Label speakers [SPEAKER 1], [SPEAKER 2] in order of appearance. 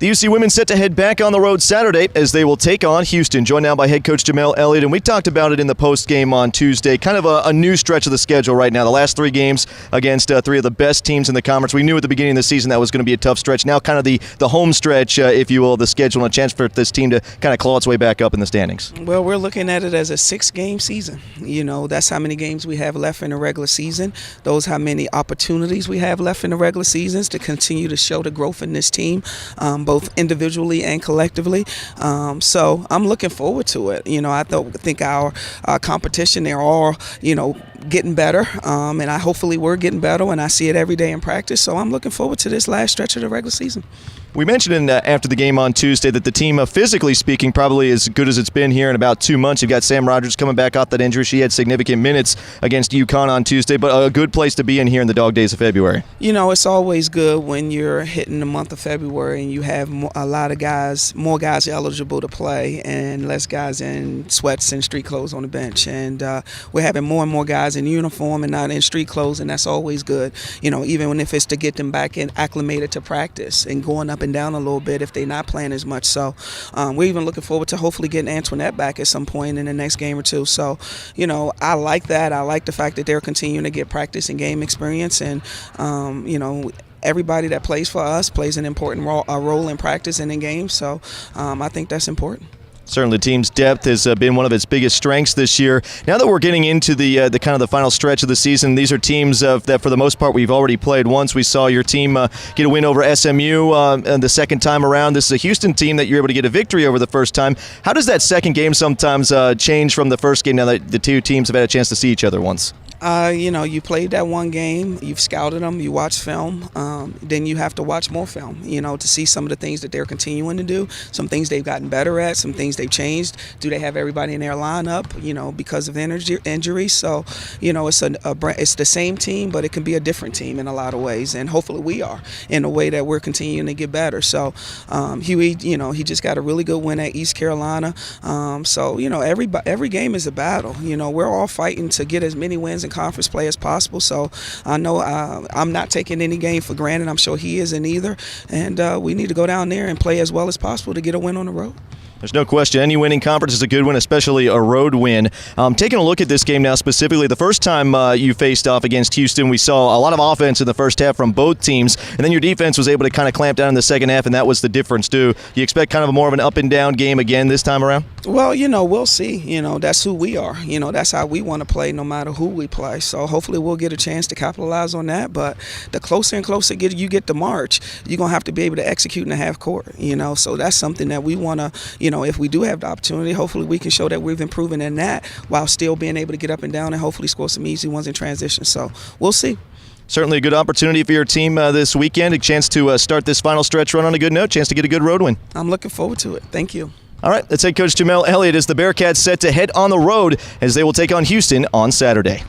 [SPEAKER 1] The UC women set to head back on the road Saturday as they will take on Houston, joined now by head coach Jamelle, Elliott. And we talked about it in the post game on Tuesday. Kind of a new stretch of the schedule right now. The last three games against three of the best teams in the conference. We knew at the beginning of the season that was going to be a tough stretch. Now kind of the home stretch, if you will, of the schedule, and a chance for this team to kind of claw its way back up in the standings.
[SPEAKER 2] Well, we're looking at it as a 6-game season. That's how many games we have left in the regular season. Those how many opportunities we have left in the regular seasons to continue to show the growth in this team, both individually and collectively. So I'm looking forward to it. I think our competition, they're all, getting better, and hopefully we're getting better, and I see it every day in practice. So I'm looking forward to this last stretch of the regular season.
[SPEAKER 1] We mentioned after the game on Tuesday that the team, physically speaking, probably as good as it's been here in about 2 months. You've got Sam Rogers coming back off that injury. She had significant minutes against UConn on Tuesday, but a good place to be in here in the dog days of February.
[SPEAKER 2] It's always good when you're hitting the month of February and you have a lot of guys, more guys eligible to play and less guys in sweats and street clothes on the bench. And we're having more and more guys in uniform and not in street clothes, and that's always good. Even if it's to get them back in acclimated to practice and going up and down a little bit if they're not playing as much. So we're even looking forward to hopefully getting Antoinette back at some point in the next game or two. So, I like that. I like the fact that they're continuing to get practice and game experience. And, everybody that plays for us plays an important role in practice and in games. So I think that's important.
[SPEAKER 1] Certainly, the team's depth has been one of its biggest strengths this year. Now that we're getting into the kind of the final stretch of the season, these are teams that for the most part we've already played once. We saw your team get a win over SMU the second time around. This is a Houston team that you're able to get a victory over the first time. How does that second game sometimes change from the first game now that the two teams have had a chance to see each other once?
[SPEAKER 2] You played that one game, you've scouted them, you watch film, then you have to watch more film, to see some of the things that they're continuing to do, some things they've gotten better at, some things they've changed. Do they have everybody in their lineup, because of injury? So, it's the same team, but it can be a different team in a lot of ways, and hopefully we are in a way that we're continuing to get better. So, Huey, he just got a really good win at East Carolina. So, every game is a battle. We're all fighting to get as many wins in conference play as possible. So I know I'm not taking any game for granted. I'm sure he isn't either. And we need to go down there and play as well as possible to get a win on the road.
[SPEAKER 1] There's no question. Any winning conference is a good win, especially a road win. Taking a look at this game now specifically, the first time you faced off against Houston, we saw a lot of offense in the first half from both teams, and then your defense was able to kind of clamp down in the second half, and that was the difference too. You expect kind of more of an up-and-down game again this time around?
[SPEAKER 2] Well, we'll see. That's who we are. That's how we want to play no matter who we play. So hopefully we'll get a chance to capitalize on that. But the closer and closer you get to March, you're going to have to be able to execute in the half court. So that's something that we want to, if we do have the opportunity, hopefully we can show that we've improved in that while still being able to get up and down and hopefully score some easy ones in transition. So we'll see.
[SPEAKER 1] Certainly a good opportunity for your team this weekend, a chance to start this final stretch run on a good note, chance to get a good road win.
[SPEAKER 2] I'm looking forward to it. Thank you.
[SPEAKER 1] All right, that's head coach Jamelle Elliott as the Bearcats set to head on the road as they will take on Houston on Saturday.